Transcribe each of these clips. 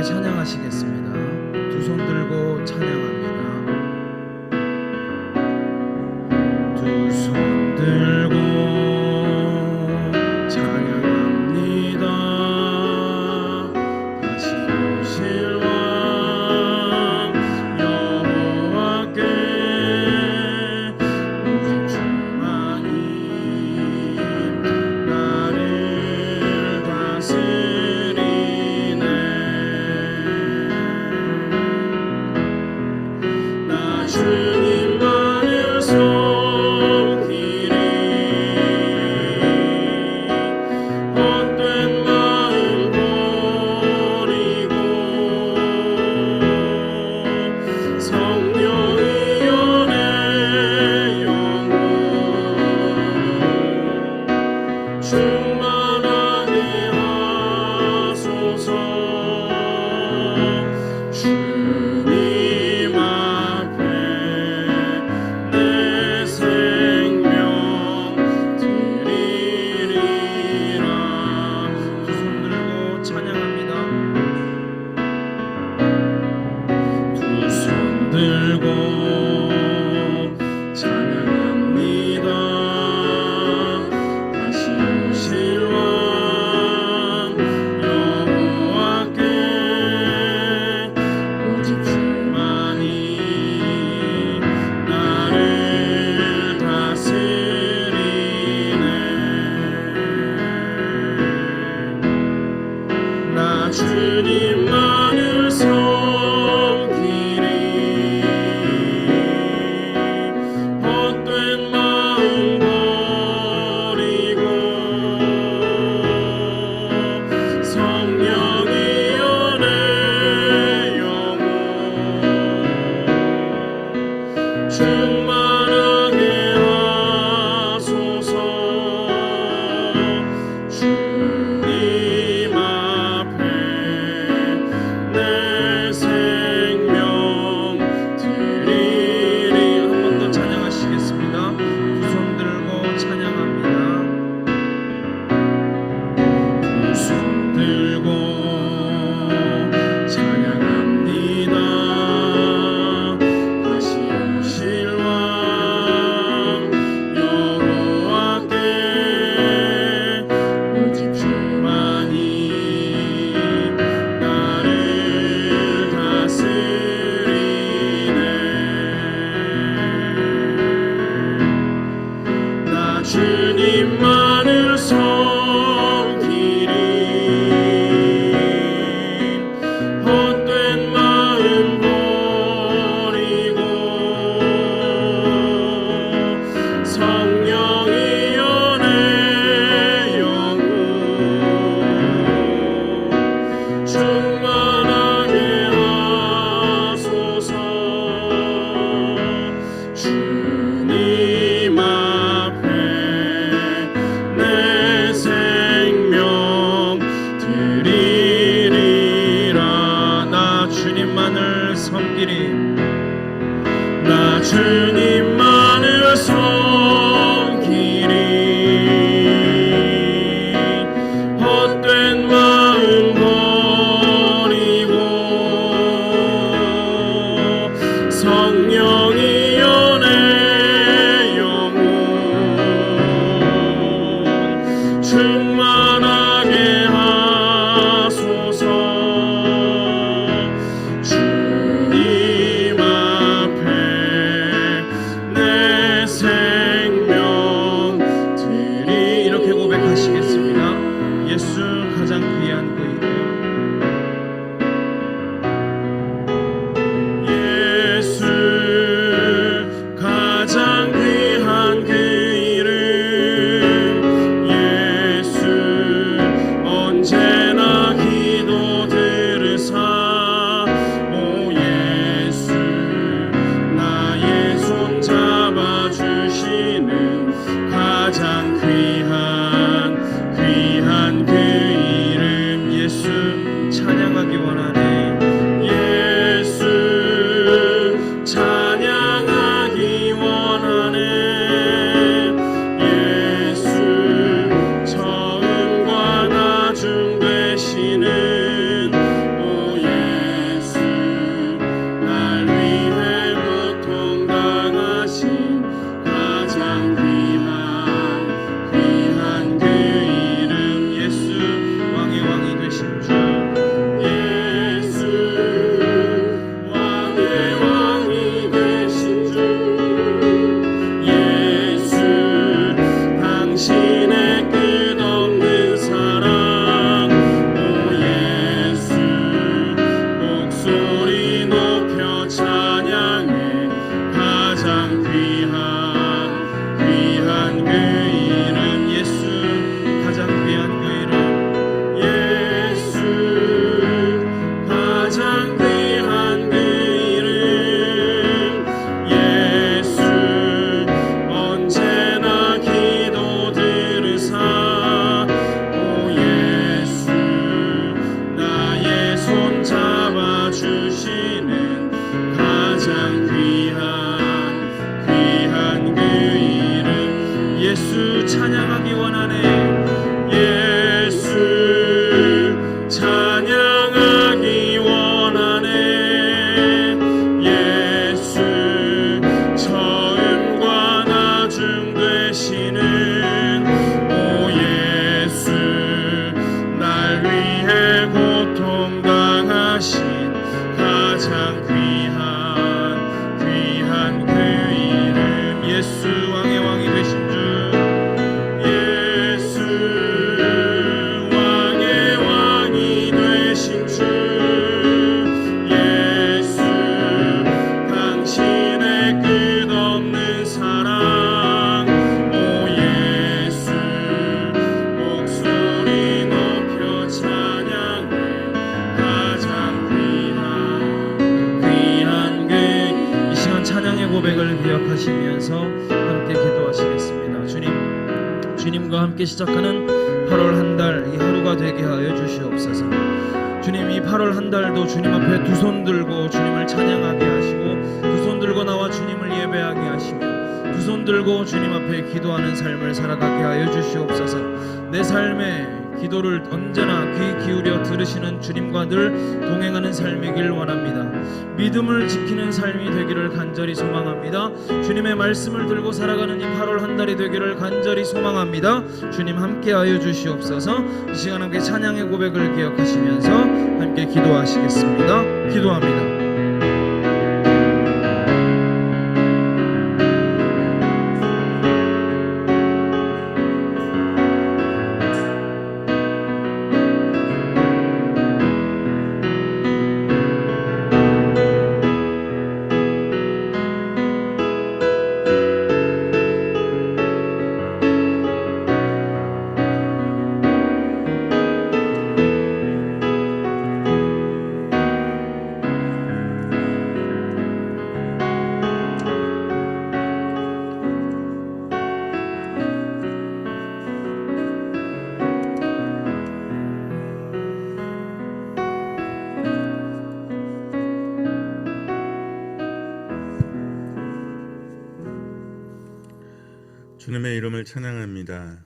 찬양하시겠습니다. 두 손 들고 찬양합니다. 두 손 들고 찬양합니다. 다시 오실 왕 여호와께 오직 주만이 나를 다스리네. 나 주님만을 섬기리. 헛된 마음 버리고 성령이여 내 영혼 충만하게 하소서. 주님 앞에 내 생명 드리리라. 두 손 들고 찬양합니다. 두 손 들고 찬양합니다. 다시 오실 왕 여호와께 오직 주만이 나를 다스리네. 나 주님만을 섬기리. 헛된 마음 버리고 성령이여 내 영혼 충만하게 하소서. 주님 앞에 위해 고통당하신 가장 귀한 그 이름 예수 왕의 왕이 되신 주 예수 왕의 왕이 되신 주 예수 당신의 끝없는 사랑 오 예수 목소리 높여 찬양해 가장 귀한 그 이 시간 찬양의 고백을 기억하시면서 함께 기도하시겠습니다. 주님과 함께 시작하는 8월 한 달 이 하루가 되게 하여 주시옵소서. 주님 이 8월 한 달도 주님 앞에 두 손 들고 주님을 찬양하게 하시고 두 손 들고 나와 주님을 예배하게 하시며 두 손 들고 주님 앞에 기도하는 삶을 살아가게 하여 주시옵소서. 내 삶에 기도를 언제나 귀 기울여 들으시는 주님과 늘 동행하는 삶이길 원합니다. 믿음을 지키는 삶이 되기를 간절히 소망합니다. 주님의 말씀을 들고 살아가는 이 8월 한 달이 되기를 간절히 소망합니다. 주님 함께하여 주시옵소서. 이 시간 함께 찬양의 고백을 기억하시면서 함께 기도하시겠습니다. 기도합니다. 주님의 이름을 찬양합니다.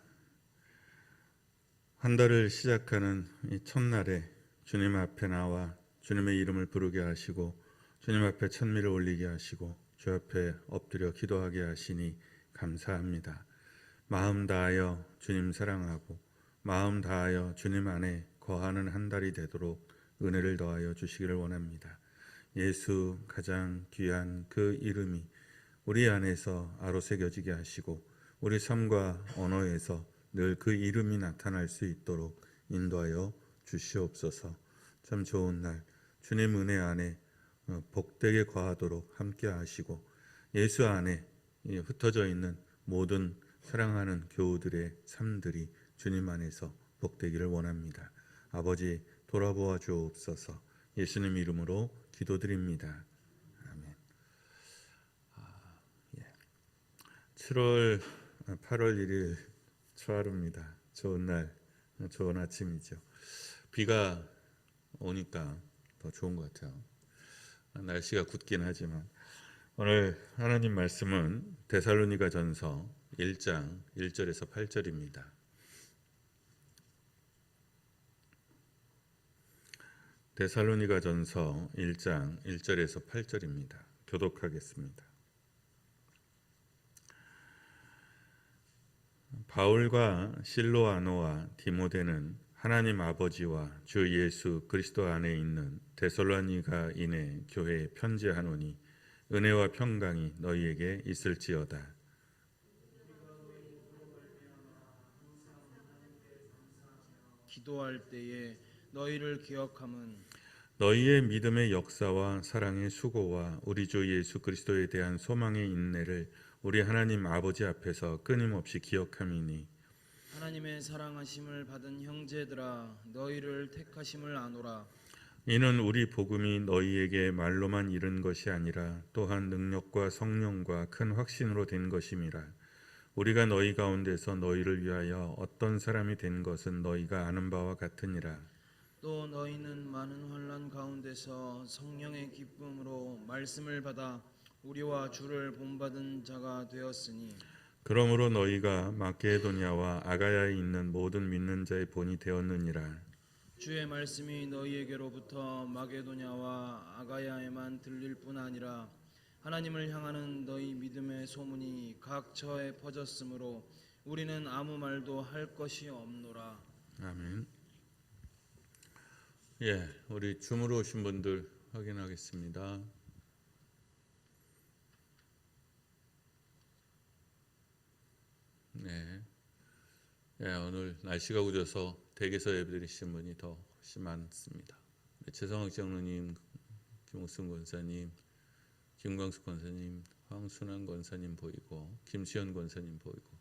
한 달을 시작하는 이 첫날에 주님 앞에 나와 주님의 이름을 부르게 하시고 주님 앞에 찬미를 올리게 하시고 주 앞에 엎드려 기도하게 하시니 감사합니다. 마음 다하여 주님 사랑하고 마음 다하여 주님 안에 거하는 한 달이 되도록 은혜를 더하여 주시기를 원합니다. 예수 가장 귀한 그 이름이 우리 안에서 아로새겨지게 하시고 우리 삶과 언어에서 늘 그 이름이 나타날 수 있도록 인도하여 주시옵소서. 참 좋은 날 주님 은혜 안에 복되게 거하도록 함께 하시고 예수 안에 흩어져 있는 모든 사랑하는 교우들의 삶들이 주님 안에서 복되기를 원합니다. 아버지 돌아보아 주옵소서. 예수님 이름으로 기도드립니다. 아멘. 8월 1일 초하루입니다. 좋은 날, 좋은 아침이죠. 비가 오니까 더 좋은 것 같아요. 날씨가 굳긴 하지만 오늘 하나님 말씀은 데살로니가전서 1장 1절에서 8절입니다. 데살로니가전서 1장 1절에서 8절입니다. 교독하겠습니다. 바울과 실로아노와 디모데는 하나님 아버지와 주 예수 그리스도 안에 있는 데살로니가인의 교회에 편지하노니 은혜와 평강이 너희에게 있을지어다. 기도할 때에 너희를 기억함은 너희의 믿음의 역사와 사랑의 수고와 우리 주 예수 그리스도에 대한 소망의 인내를 우리 하나님 아버지 앞에서 끊임없이 기억함이니 하나님의 사랑하심을 받은 형제들아 너희를 택하심을 아노라. 이는 우리 복음이 너희에게 말로만 이른 것이 아니라 또한 능력과 성령과 큰 확신으로 된 것임이라. 우리가 너희 가운데서 너희를 위하여 어떤 사람이 된 것은 너희가 아는 바와 같으니라. 또 너희는 많은 환난 가운데서 성령의 기쁨으로 말씀을 받아 우리와 주를 본받은 자가 되었으니 그러므로 너희가 마게도냐와 아가야에 있는 모든 믿는 자의 본이 되었느니라. 주의 말씀이 너희에게로부터 마게도냐와 아가야에만 들릴 뿐 아니라 하나님을 향하는 너희 믿음의 소문이 각 처에 퍼졌으므로 우리는 아무 말도 할 것이 없노라. 아멘. 우리 줌으로 오신 분들 확인하겠습니다. 오늘 날씨가 구져서 댁에서 예배드리신 분이 더 훨씬 많습니다. 최성학 장로님, 김옥순 권사님, 김광숙 권사님, 황순환 권사님 보이고, 김수현 권사님 보이고,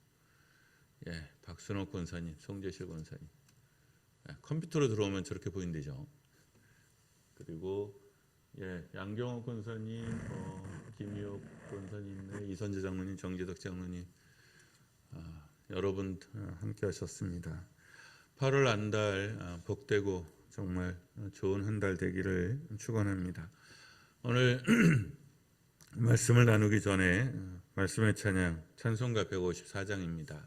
박순옥 권사님, 송재실 권사님. 컴퓨터로 들어오면 저렇게 보인대죠. 그리고 양경호 권사님, 김유옥 권사님, 이선재 장로님, 정재덕 장로님, 여러분 함께 하셨습니다. 8월 한 달 복되고 정말 좋은 한 달 되기를 축원합니다. 오늘 말씀을 나누기 전에 말씀의 찬양 찬송가 154장입니다.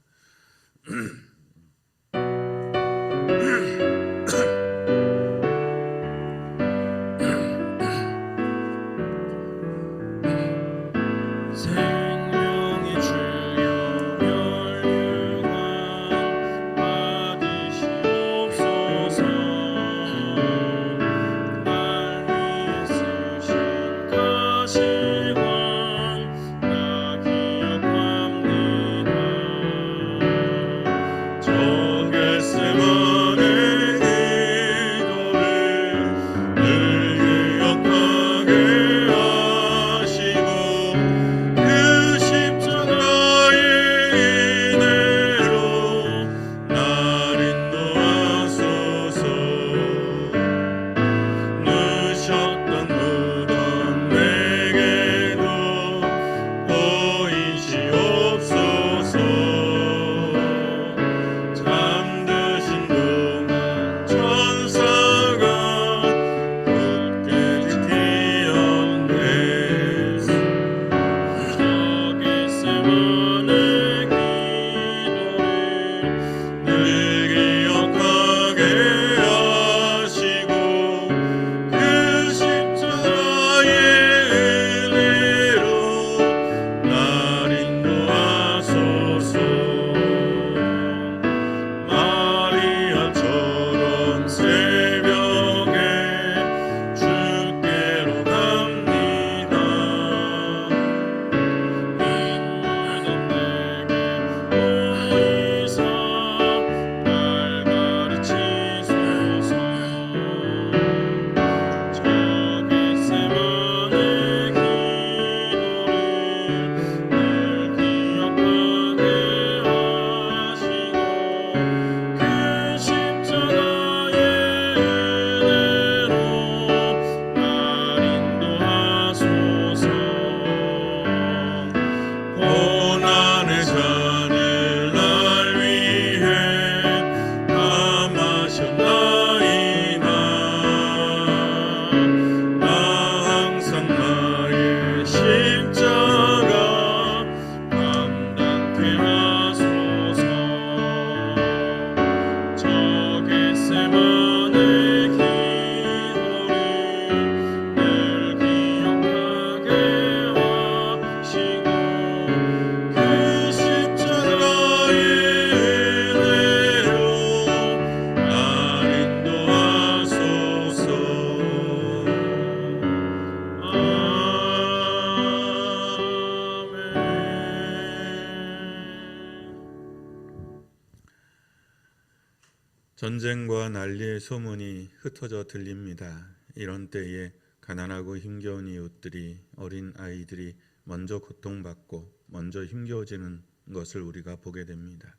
전쟁과 난리의 소문이 흩어져 들립니다. 이런 때에 가난하고 힘겨운 이웃들이, 어린 아이들이 먼저 고통받고 먼저 힘겨워지는 것을 우리가 보게 됩니다.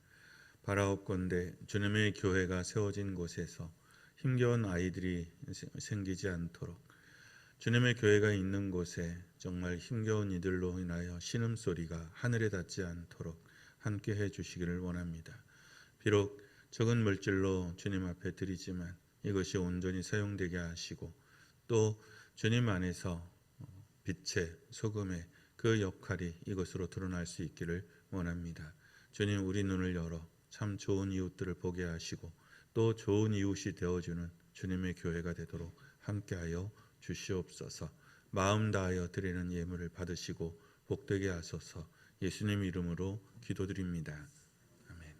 바라옵건대 주님의 교회가 세워진 곳에서 힘겨운 아이들이 생기지 않도록, 주님의 교회가 있는 곳에 정말 힘겨운 이들로 인하여 신음소리가 하늘에 닿지 않도록 함께 해주시기를 원합니다. 비록 적은 물질로 주님 앞에 드리지만 이것이 온전히 사용되게 하시고, 또 주님 안에서 빛의 소금의 그 역할이 이것으로 드러날 수 있기를 원합니다. 주님, 우리 눈을 열어 참 좋은 이웃들을 보게 하시고 또 좋은 이웃이 되어주는 주님의 교회가 되도록 함께하여 주시옵소서. 마음 다하여 드리는 예물을 받으시고 복되게 하소서. 예수님 이름으로 기도드립니다. 아멘.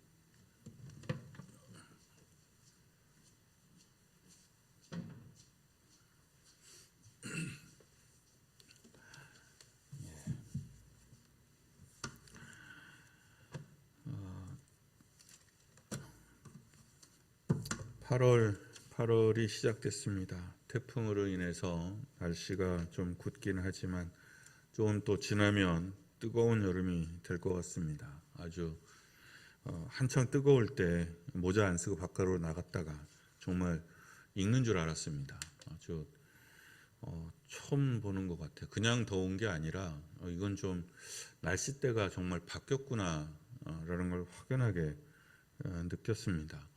8월이 시작됐습니다. 태풍으로 인해서 날씨가 좀 굳긴 하지만 조금 또 지나면 뜨거운 여름이 될 것 같습니다. 아주 한창 뜨거울 때 모자 안 쓰고 바깥으로 나갔다가 정말 익는 줄 알았습니다. 아주 처음 보는 것 같아요. 그냥 더운 게 아니라 이건 좀 날씨대가 정말 바뀌었구나라는 걸 확연하게 느꼈습니다.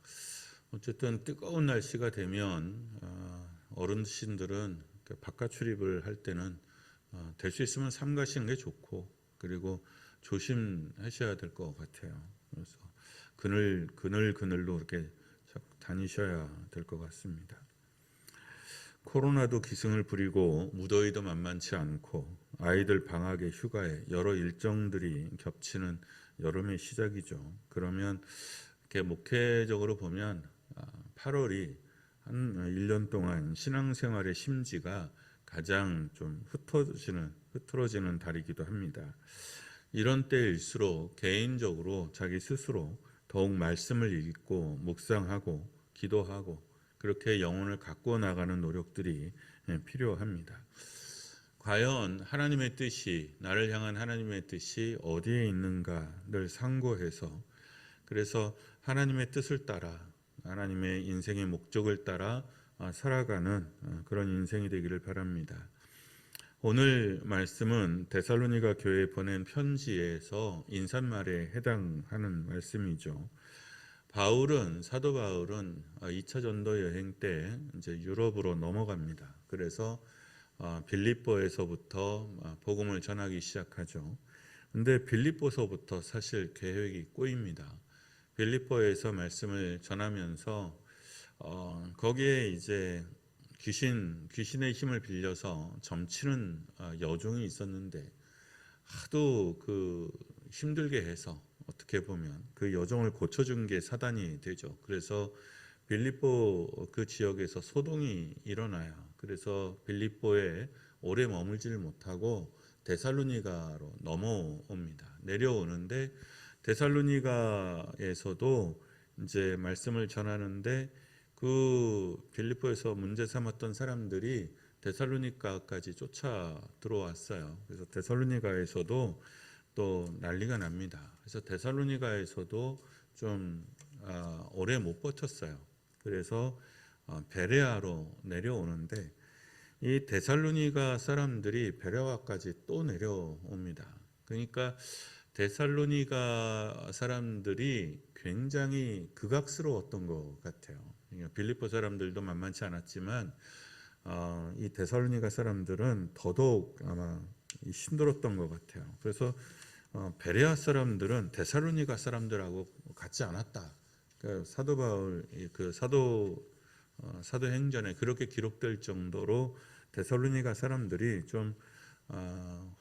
어쨌든 뜨거운 날씨가 되면 어르신들은 바깥 출입을 할 때는 될 수 있으면 삼가시는 게 좋고, 그리고 조심하셔야 될 것 같아요. 그래서 그늘로 이렇게 다니셔야 될 것 같습니다. 코로나도 기승을 부리고 무더위도 만만치 않고 아이들 방학에 휴가에 여러 일정들이 겹치는 여름의 시작이죠. 그러면 이렇게 목회적으로 보면 8월이 한 1년 동안 신앙생활의 심지가 가장 좀 흐트러지는 달이기도 합니다. 이런 때일수록 개인적으로 자기 스스로 더욱 말씀을 읽고 묵상하고 기도하고 그렇게 영혼을 가꾸어 나가는 노력들이 필요합니다. 과연 하나님의 뜻이, 나를 향한 하나님의 뜻이 어디에 있는가를 상고해서, 그래서 하나님의 뜻을 따라 하나님의 인생의 목적을 따라 살아가는 그런 인생이 되기를 바랍니다. 오늘 말씀은 데살로니가 교회에 보낸 편지에서 인사말에 해당하는 말씀이죠. 사도 바울은 2차 전도 여행 때 이제 유럽으로 넘어갑니다. 그래서 빌립보에서부터 복음을 전하기 시작하죠. 근데 빌립보서부터 사실 계획이 꼬입니다. 빌립보에서 말씀을 전하면서 거기에 이제 귀신의 힘을 빌려서 점치는 여종이 있었는데 하도 힘들게 해서 어떻게 보면 그 여종을 고쳐준 게 사단이 되죠. 그래서 빌립보 그 지역에서 소동이 일어나요. 그래서 빌립보에 오래 머물지를 못하고 데살로니가로 넘어옵니다. 내려오는데 데살로니가에서도 이제 말씀을 전하는데 그 빌립보에서 문제 삼았던 사람들이 데살로니가까지 쫓아 들어왔어요. 그래서 데살로니가에서도 또 난리가 납니다. 그래서 데살로니가에서도 좀 오래 못 버텼어요. 그래서 베레아로 내려오는데 이 데살로니가 사람들이 베레아까지 또 내려옵니다. 그러니까 데살로니가 사람들이 굉장히 극악스러웠던 것 같아요. 빌립보 사람들도 만만치 않았지만 이 데살로니가 사람들은 더더욱 아마 힘들었던 것 같아요. 그래서 베레아 사람들은 데살로니가 사람들하고 같지 않았다. 그러니까 사도 바울 사도행전에 그렇게 기록될 정도로 데살로니가 사람들이 좀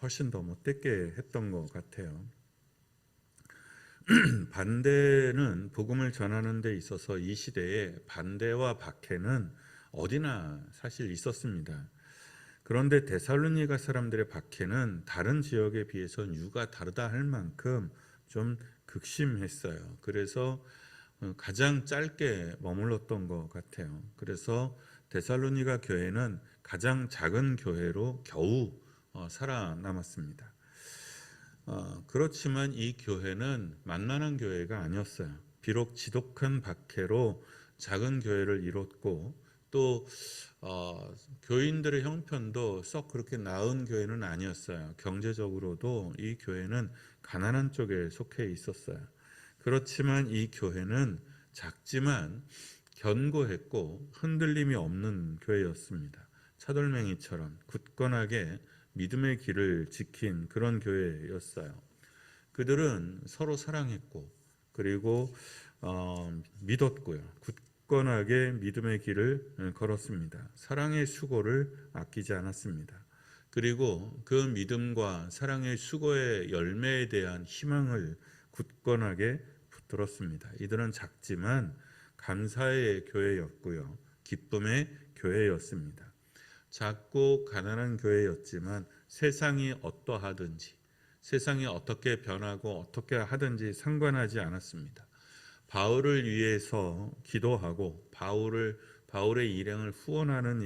훨씬 더 못됐게 했던 것 같아요. 반대는 복음을 전하는 데 있어서 이 시대에 반대와 박해는 어디나 사실 있었습니다. 그런데 데살로니가 사람들의 박해는 다른 지역에 비해서는 유가 다르다 할 만큼 좀 극심했어요. 그래서 가장 짧게 머물렀던 것 같아요. 그래서 데살로니가 교회는 가장 작은 교회로 겨우 살아남았습니다. 그렇지만 이 교회는 만만한 교회가 아니었어요. 비록 지독한 박해로 작은 교회를 이뤘고 또 교인들의 형편도 썩 그렇게 나은 교회는 아니었어요. 경제적으로도 이 교회는 가난한 쪽에 속해 있었어요. 그렇지만 이 교회는 작지만 견고했고 흔들림이 없는 교회였습니다. 차돌맹이처럼 굳건하게 믿음의 길을 지킨 그런 교회였어요. 그들은 서로 사랑했고 그리고 믿었고요. 굳건하게 믿음의 길을 걸었습니다. 사랑의 수고를 아끼지 않았습니다. 그리고 그 믿음과 사랑의 수고의 열매에 대한 희망을 굳건하게 붙들었습니다. 이들은 작지만 감사의 교회였고요. 기쁨의 교회였습니다. 작고 가난한 교회였지만 세상이 어떠하든지 세상이 어떻게 변하고 어떻게 하든지 상관하지 않았습니다. 바울을 위해서 기도하고 바울의 일행을 후원하는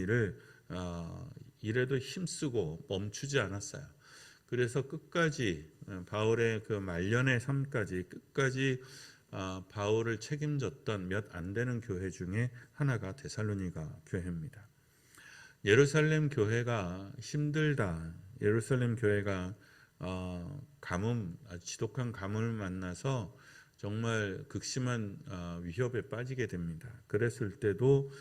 일에도 힘쓰고 멈추지 않았어요. 그래서 끝까지 바울의 그 말년의 삶까지 끝까지 바울을 책임졌던 몇 안 되는 교회 중에 하나가 데살로니가 교회입니다. 예루살렘 교회가 힘들다. 예루살렘 교회가 아주 지독한 가뭄을 만나서 정말 극심한 위협에 빠지게 됩니다. 그랬을 때도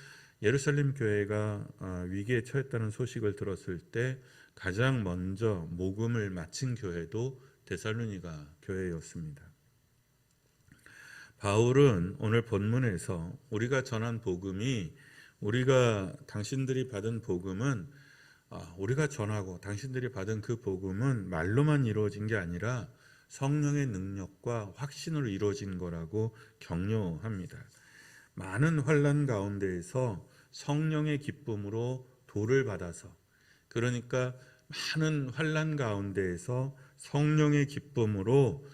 예루살렘 교회가 위기에 처했다는 소식을 들었을 때 가장 먼저 모금을 마친 교회도 데살로니가 교회였습니다. 바울은 오늘 본문에서 우리가 전한 복음이 당신들이 받은 복음은 우리가 전하고 당신들이 받은 그 복음은 말로만 이루어진 게 아니라 성령의 능력과 확신으로 이루어진 거라고 격려합니다. 많은 환난 가운데에서 성령의 기쁨으로 도를 받아서, 그러니까 많은 환난 가운데에서 성령의 기쁨으로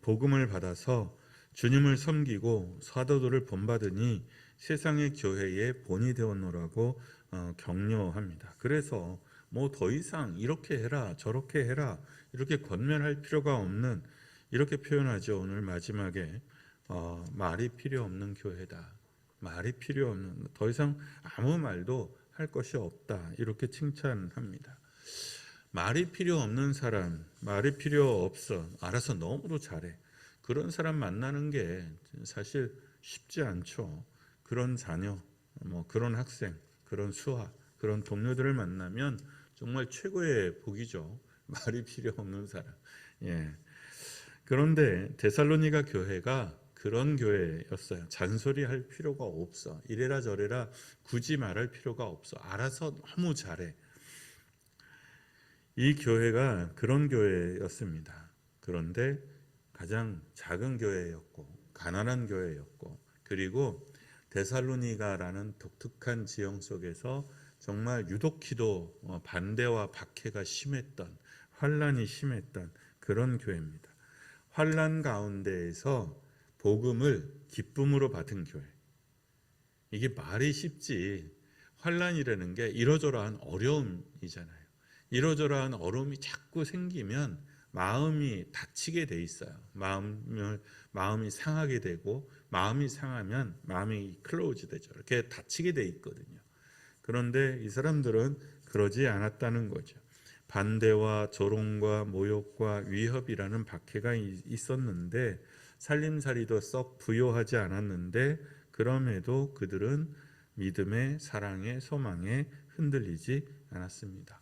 복음을 받아서 주님을 섬기고 사도들을 본받으니 세상의 교회의 본이 되었노라고 격려합니다. 그래서 뭐 더 이상 이렇게 해라 저렇게 해라 이렇게 권면할 필요가 없는, 이렇게 표현하죠. 오늘 마지막에 말이 필요 없는 교회다. 말이 필요 없는, 더 이상 아무 말도 할 것이 없다. 이렇게 칭찬합니다. 말이 필요 없는 사람, 말이 필요 없어, 알아서 너무도 잘해, 그런 사람 만나는 게 사실 쉽지 않죠. 그런 자녀, 그런 학생, 그런 수하, 그런 동료들을 만나면 정말 최고의 복이죠. 말이 필요 없는 사람. 그런데 데살로니가 교회가 그런 교회였어요. 잔소리할 필요가 없어. 이래라 저래라 굳이 말할 필요가 없어. 알아서 너무 잘해. 이 교회가 그런 교회였습니다. 그런데 가장 작은 교회였고 가난한 교회였고, 그리고 데살로니가라는 독특한 지형 속에서 정말 유독히도 반대와 박해가 심했던, 환란이 심했던 그런 교회입니다. 환란 가운데에서 복음을 기쁨으로 받은 교회. 이게 말이 쉽지, 환란이라는 게 이러저러한 어려움이잖아요. 이러저러한 어려움이 자꾸 생기면 마음이 다치게 돼 있어요. 마음이 상하게 되고, 마음이 상하면 마음이 클로즈 되죠. 이렇게 다치게 돼 있거든요. 그런데 이 사람들은 그러지 않았다는 거죠. 반대와 조롱과 모욕과 위협이라는 박해가 있었는데, 살림살이도 썩 부요하지 않았는데, 그럼에도 그들은 믿음의, 사랑의, 소망에 흔들리지 않았습니다.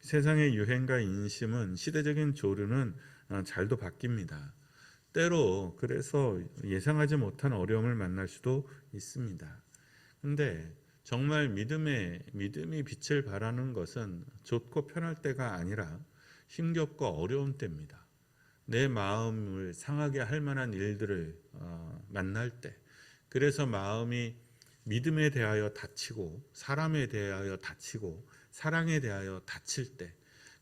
세상의 유행과 인심은, 시대적인 조류는 잘도 바뀝니다. 때로 그래서 예상하지 못한 어려움을 만날 수도 있습니다. 근데 정말 믿음이 빛을 발하는 것은 좋고 편할 때가 아니라 힘겹고 어려운 때입니다. 내 마음을 상하게 할 만한 일들을 만날 때, 그래서 마음이 믿음에 대하여 다치고, 사람에 대하여 다치고, 사랑에 대하여 다칠 때,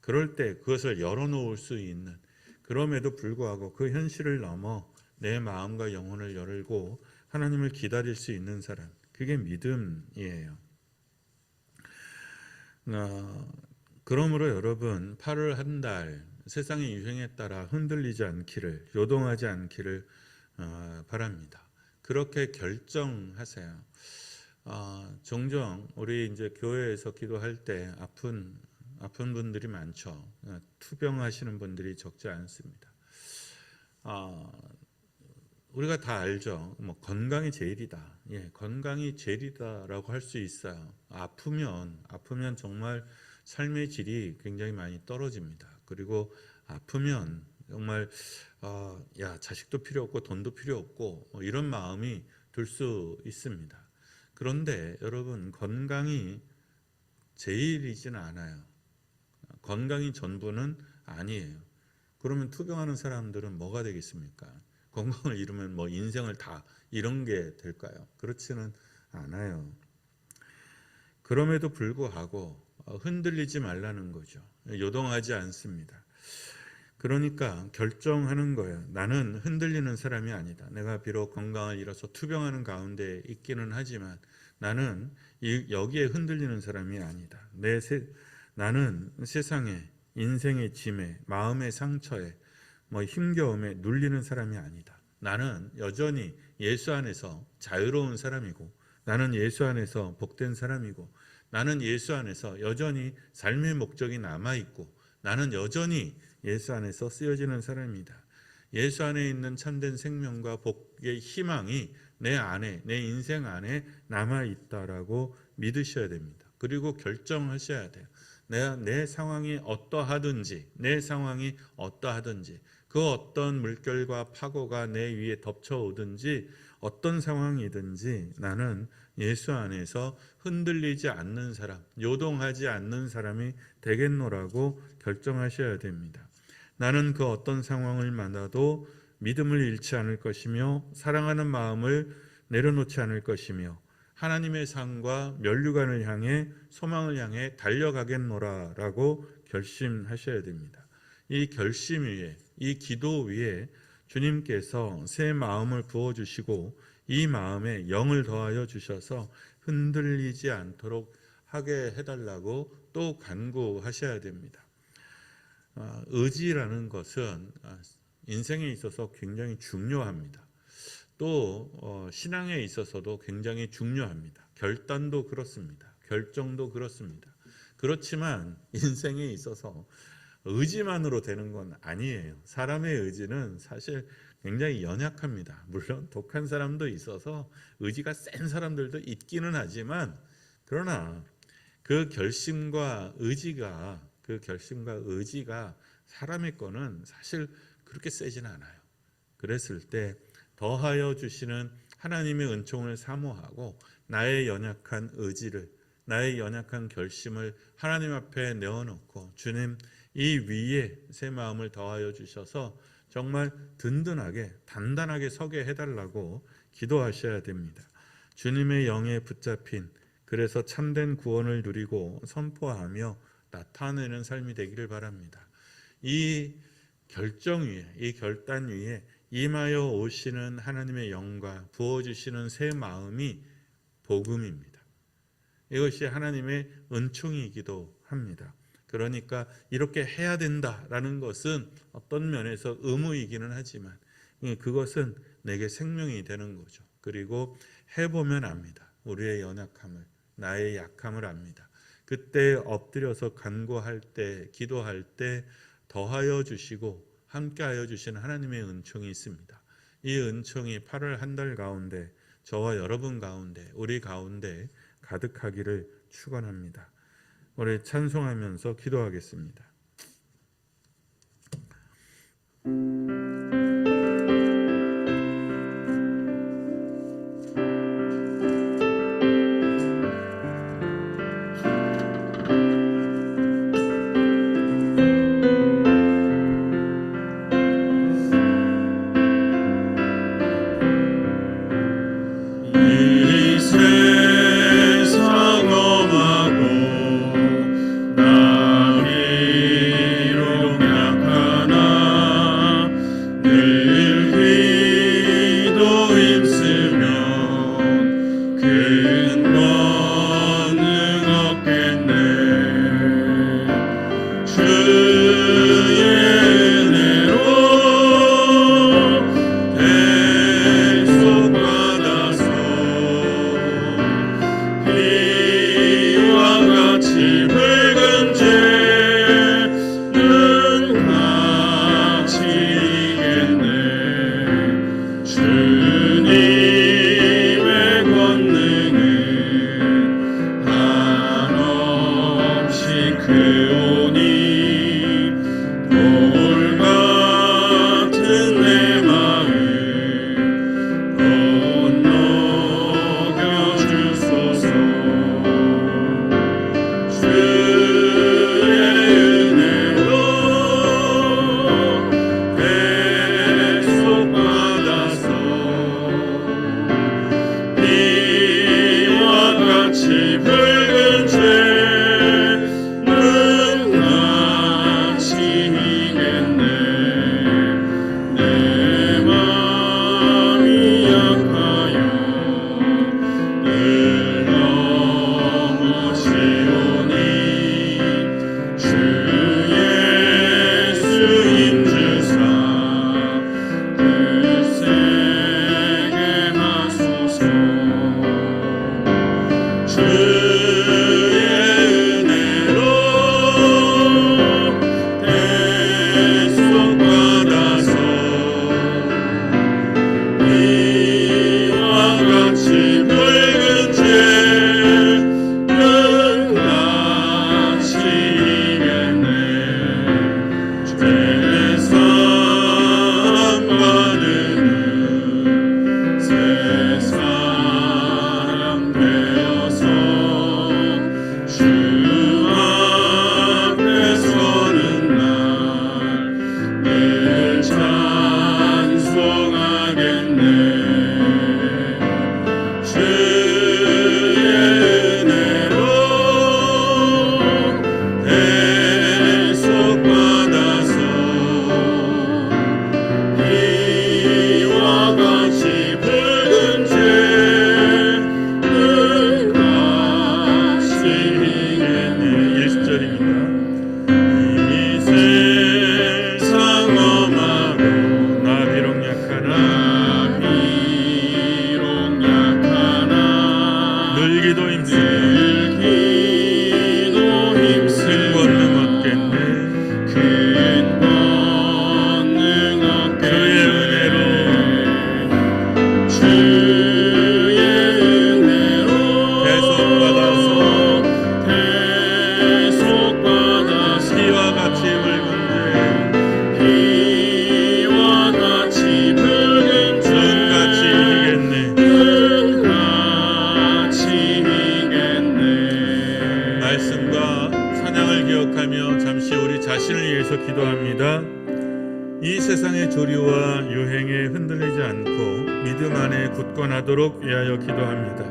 그럴 때 그것을 열어놓을 수 있는, 그럼에도 불구하고 그 현실을 넘어 내 마음과 영혼을 열고 하나님을 기다릴 수 있는 사람, 그게 믿음이에요. 그러므로 여러분, 8월 한 달 세상의 유행에 따라 흔들리지 않기를, 요동하지 않기를 바랍니다. 그렇게 결정하세요. 종종 우리 이제 교회에서 기도할 때 아픈 분들이 많죠. 투병하시는 분들이 적지 않습니다. 우리가 다 알죠. 건강이 제일이다. 건강이 제일이다라고 할 수 있어요. 아프면 정말 삶의 질이 굉장히 많이 떨어집니다. 그리고 아프면 정말 자식도 필요 없고 돈도 필요 없고 이런 마음이 들 수 있습니다. 그런데 여러분, 건강이 제일이지는 않아요. 건강이 전부는 아니에요. 그러면 투병하는 사람들은 뭐가 되겠습니까? 건강을 잃으면 인생을 다 이런 게 될까요? 그렇지는 않아요. 그럼에도 불구하고 흔들리지 말라는 거죠. 요동하지 않습니다. 그러니까 결정하는 거예요. 나는 흔들리는 사람이 아니다. 내가 비록 건강을 잃어서 투병하는 가운데 있기는 하지만 나는 여기에 흔들리는 사람이 아니다. 나는 세상에, 인생의 짐에, 마음의 상처에, 힘겨움에 눌리는 사람이 아니다. 나는 여전히 예수 안에서 자유로운 사람이고, 나는 예수 안에서 복된 사람이고, 나는 예수 안에서 여전히 삶의 목적이 남아있고, 나는 여전히 예수 안에서 쓰여지는 사람이다. 예수 안에 있는 참된 생명과 복의 희망이 내 안에, 내 인생 안에 남아있다라고 믿으셔야 됩니다. 그리고 결정하셔야 돼요. 내 상황이 어떠하든지, 그 어떤 물결과 파고가 내 위에 덮쳐오든지, 어떤 상황이든지 나는 예수 안에서 흔들리지 않는 사람, 요동하지 않는 사람이 되겠노라고 결정하셔야 됩니다. 나는 그 어떤 상황을 만나도 믿음을 잃지 않을 것이며 사랑하는 마음을 내려놓지 않을 것이며 하나님의 상과 면류관을 향해, 소망을 향해 달려가겠노라라고 결심하셔야 됩니다. 이 결심 위에, 이 기도 위에 주님께서 새 마음을 부어주시고 이 마음에 영을 더하여 주셔서 흔들리지 않도록 하게 해달라고 또 간구하셔야 됩니다. 의지라는 것은 인생에 있어서 굉장히 중요합니다. 또 신앙에 있어서도 굉장히 중요합니다. 결단도 그렇습니다. 결정도 그렇습니다. 그렇지만 인생에 있어서 의지만으로 되는 건 아니에요. 사람의 의지는 사실 굉장히 연약합니다. 물론 독한 사람도 있어서 의지가 센 사람들도 있기는 하지만, 그러나 그 결심과 의지가 사람의 거는 사실 그렇게 세지는 않아요. 그랬을 때 더하여 주시는 하나님의 은총을 사모하고 나의 연약한 의지를, 나의 연약한 결심을 하나님 앞에 내어놓고, 주님, 이 위에 새 마음을 더하여 주셔서 정말 든든하게, 단단하게 서게 해달라고 기도하셔야 됩니다. 주님의 영에 붙잡힌, 그래서 참된 구원을 누리고 선포하며 나타내는 삶이 되기를 바랍니다. 이 결정 위에, 이 결단 위에 임하여 오시는 하나님의 영과 부어주시는 새 마음이 복음입니다. 이것이 하나님의 은총이기도 합니다. 그러니까 이렇게 해야 된다라는 것은 어떤 면에서 의무이기는 하지만 그것은 내게 생명이 되는 거죠. 그리고 해보면 압니다. 우리의 연약함을, 나의 약함을 압니다. 그때 엎드려서 간구할 때, 기도할 때 더하여 주시고 함께하여 주시는 하나님의 은총이 있습니다. 이 은총이 8월 한 달 가운데 저와 여러분 가운데, 우리 가운데 가득하기를 축원합니다. 우리 찬송하면서 기도하겠습니다. 세상 엄하고 나 기도합니다. 이 세상의 조류와 유행에 흔들리지 않고 믿음 안에 굳건하도록 위하여 기도합니다.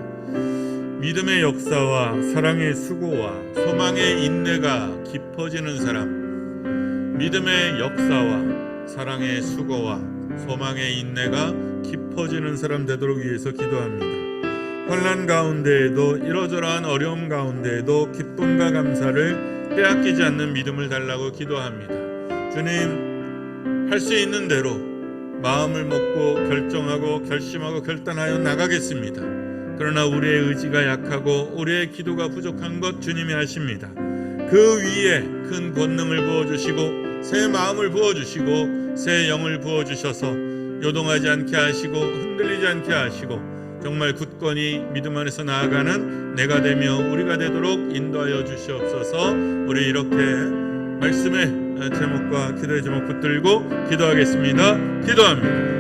믿음의 역사와 사랑의 수고와 소망의 인내가 깊어지는 사람, 믿음의 역사와 사랑의 수고와 소망의 인내가 깊어지는 사람 되도록 위해서 기도합니다. 혼란 가운데에도 이러저러한 어려움 가운데에도 기쁨과 감사를 빼앗기지 않는 믿음을 달라고 기도합니다. 주님, 할 수 있는 대로 마음을 먹고 결정하고 결심하고 결단하여 나가겠습니다. 그러나 우리의 의지가 약하고 우리의 기도가 부족한 것 주님이 아십니다. 그 위에 큰 권능을 부어주시고 새 마음을 부어주시고 새 영을 부어주셔서 요동하지 않게 하시고 흔들리지 않게 하시고 정말 굳건히 믿음 안에서 나아가는 내가 되며 우리가 되도록 인도하여 주시옵소서. 우리 이렇게 말씀의 제목과 기도의 제목 붙들고 기도하겠습니다. 기도합니다.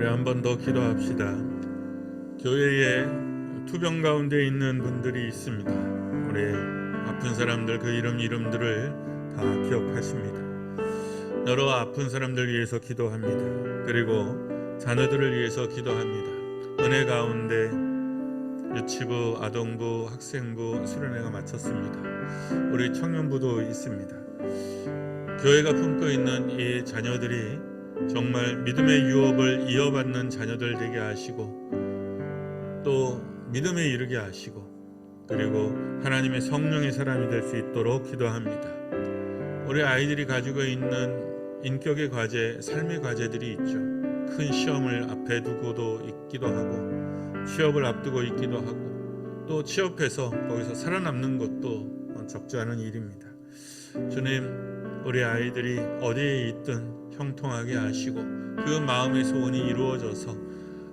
한 번 더 기도합시다. 교회에 투병 가운데 있는 분들이 있습니다. 우리 아픈 사람들 그 이름들을 다 기억하십니다. 여러 아픈 사람들 위해서 기도합니다. 그리고 자녀들을 위해서 기도합니다. 은혜 가운데 유치부, 아동부, 학생부 수련회가 마쳤습니다. 우리 청년부도 있습니다. 교회가 품고 있는 이 자녀들이 정말 믿음의 유업을 이어받는 자녀들 되게 하시고 또 믿음에 이르게 하시고 그리고 하나님의 성령의 사람이 될 수 있도록 기도합니다. 우리 아이들이 가지고 있는 인격의 과제, 삶의 과제들이 있죠. 큰 시험을 앞에 두고도 있기도 하고 취업을 앞두고 있기도 하고 또 취업해서 거기서 살아남는 것도 적지 않은 일입니다. 주님, 우리 아이들이 어디에 있든 형통하게 하시고 그 마음의 소원이 이루어져서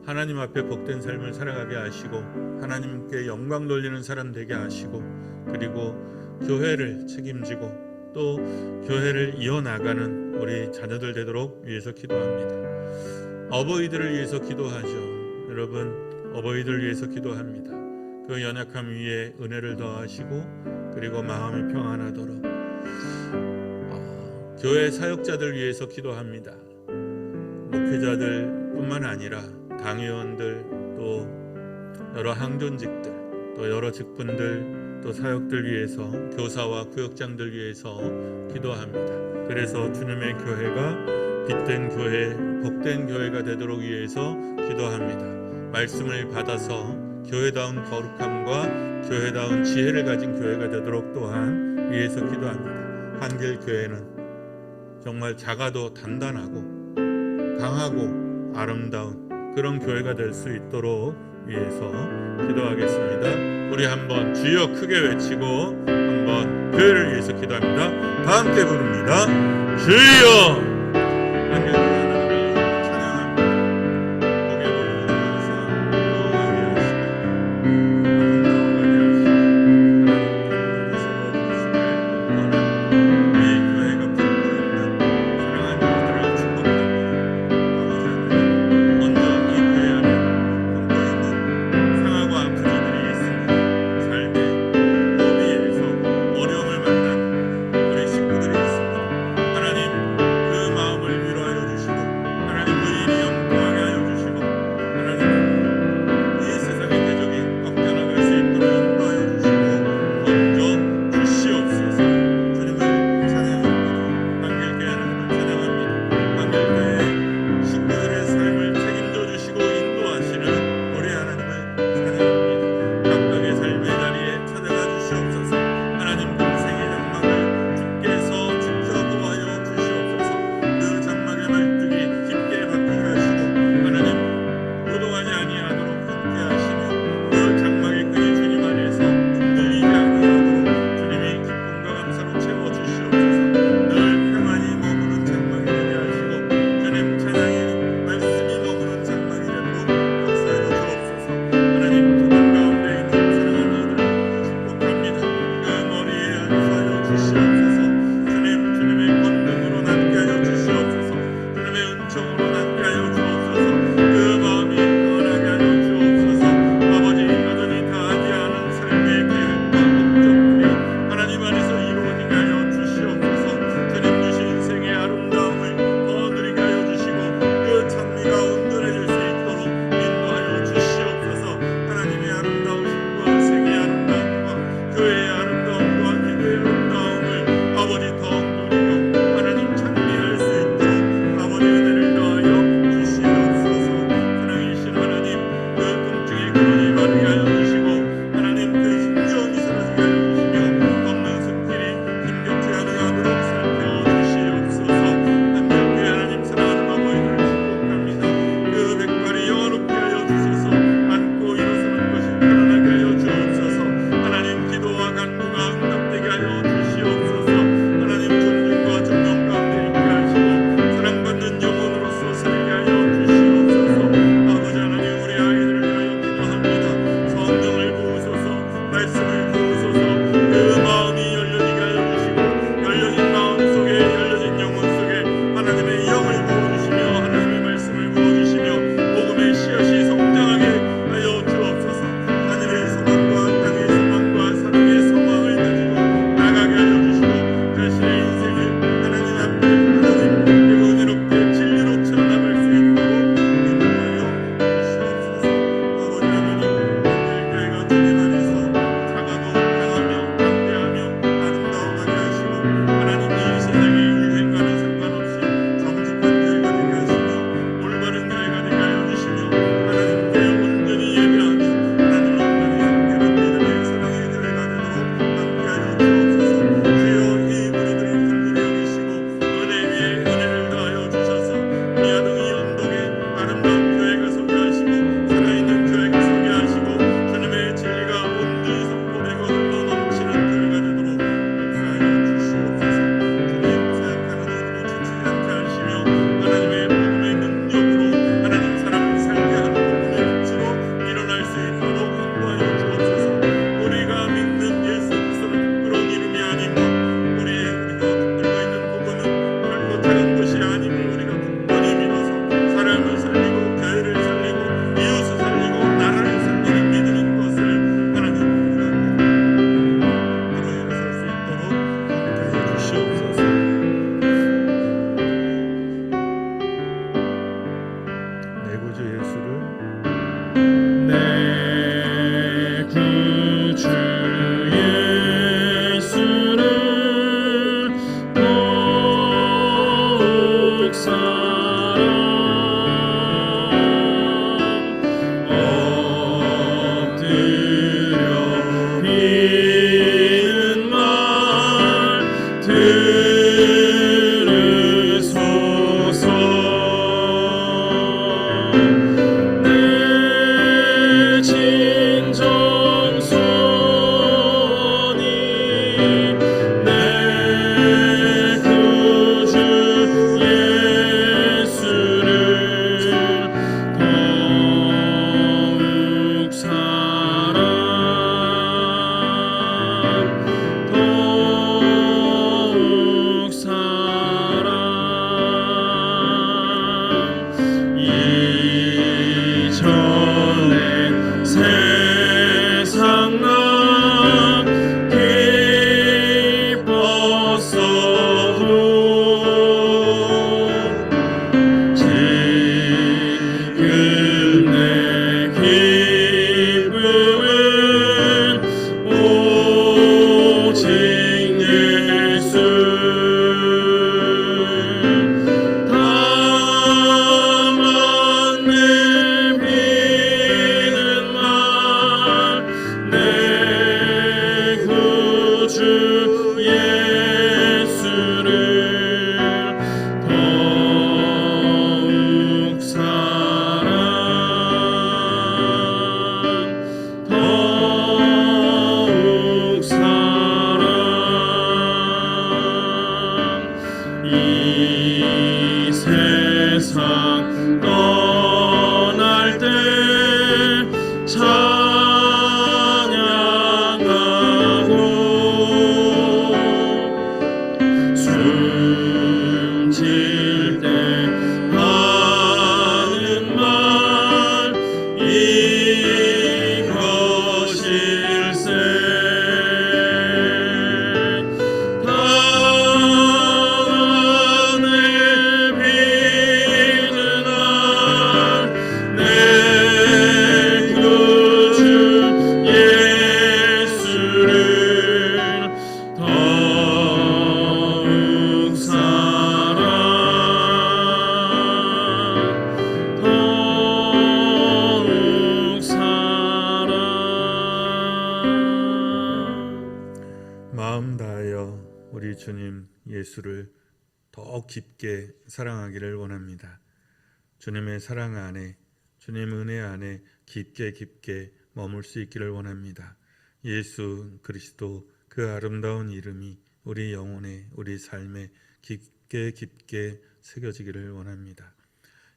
하나님 앞에 복된 삶을 살아가게 하시고 하나님께 영광 돌리는 사람 되게 하시고 그리고 교회를 책임지고 또 교회를 이어나가는 우리 자녀들 되도록 위해서 기도합니다. 어버이들을 위해서 기도하죠. 여러분, 어버이들 위해서 기도합니다. 그 연약함 위에 은혜를 더하시고 그리고 마음이 평안하도록 교회 사역자들 위해서 기도합니다. 목회자들 뿐만 아니라 당회원들 또 여러 항존직들 또 여러 직분들 또 사역들 위해서 교사와 구역장들 위해서 기도합니다. 그래서 주님의 교회가 빛된 교회, 복된 교회가 되도록 위해서 기도합니다. 말씀을 받아서 교회다운 거룩함과 교회다운 지혜를 가진 교회가 되도록 또한 위해서 기도합니다. 한길교회는 정말 작아도 단단하고 강하고 아름다운 그런 교회가 될 수 있도록 위해서 기도하겠습니다. 우리 한번 주여 크게 외치고 한번 교회를 위해서 기도합니다. 다 함께 부릅니다. 주여. 아버지 더 누리며 하나님 찬미할 수 있도록 아버지 은혜를 더하여 주님 예수를 더 깊게 사랑하기를 원합니다. 주님의 사랑 안에, 주님 은혜 안에 깊게 머물 수 있기를 원합니다. 예수 그리스도 그 아름다운 이름이 우리 영혼에, 우리 삶에 깊게 새겨지기를 원합니다.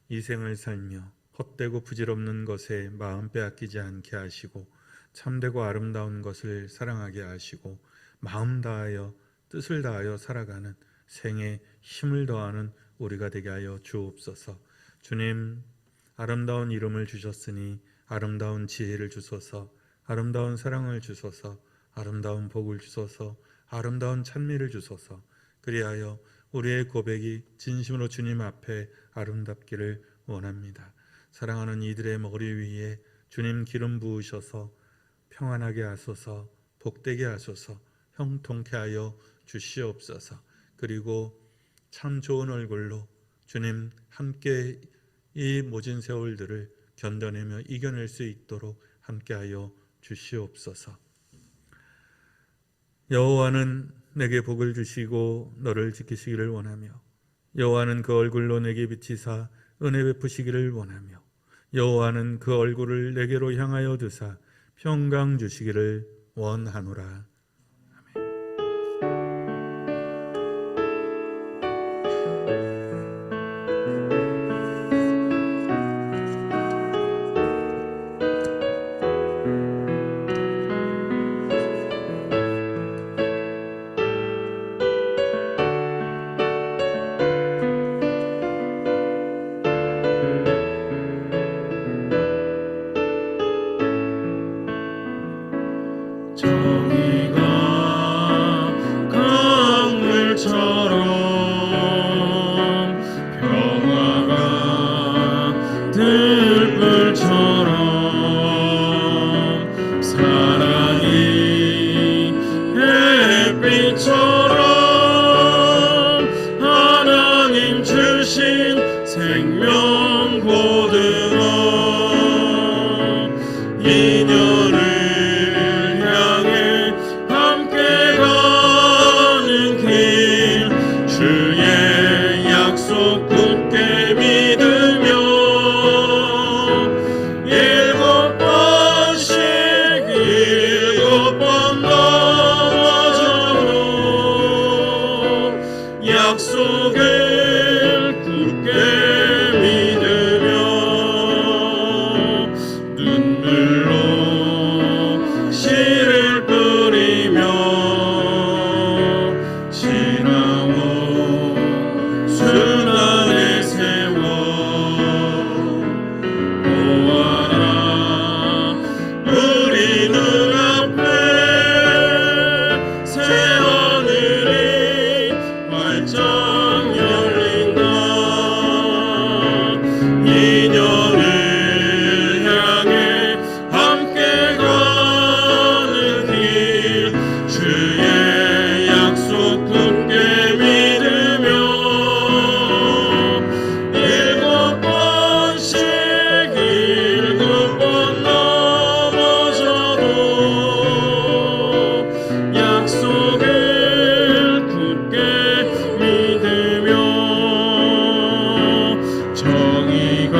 이 생을 살며 헛되고 부질없는 것에 마음 빼앗기지 않게 하시고 참되고 아름다운 것을 사랑하게 하시고 마음 다하여 뜻을 다하여 살아가는 생에 힘을 더하는 우리가 되게 하여 주옵소서. 주님, 아름다운 이름을 주셨으니 아름다운 지혜를 주소서, 아름다운 사랑을 주소서, 아름다운 복을 주소서, 아름다운 찬미를 주소서. 그리하여 우리의 고백이 진심으로 주님 앞에 아름답기를 원합니다. 사랑하는 이들의 머리 위에 주님 기름 부으셔서 평안하게 하소서, 복되게 하소서, 형통케 하여 주시옵소서. 그리고 참 좋은 얼굴로 주님 함께 이 모진 세월들을 견뎌내며 이겨낼 수 있도록 함께하여 주시옵소서. 여호와는 내게 복을 주시고 너를 지키시기를 원하며 여호와는 그 얼굴로 내게 비치사 은혜 베푸시기를 원하며 여호와는 그 얼굴을 내게로 향하여 두사 평강 주시기를 원하노라. 정의가 강물처럼 평화가 들불처럼 사랑이 햇빛처럼 하나님 주신 생명 고등어 인연을 주의 약속 굳게 믿으며 일곱 번 넘어져도 약속을 굳게 믿으며 눈물로 씨를 뿌리며 순환의 세월 보아라 우리 눈앞에 새 하늘이 활짝 열린다. 인연을 향해 함께 가는 길 주의 약속 굳게 믿으며 일곱 번 넘어져도 약속을 굳게 믿으며 정의가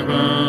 나가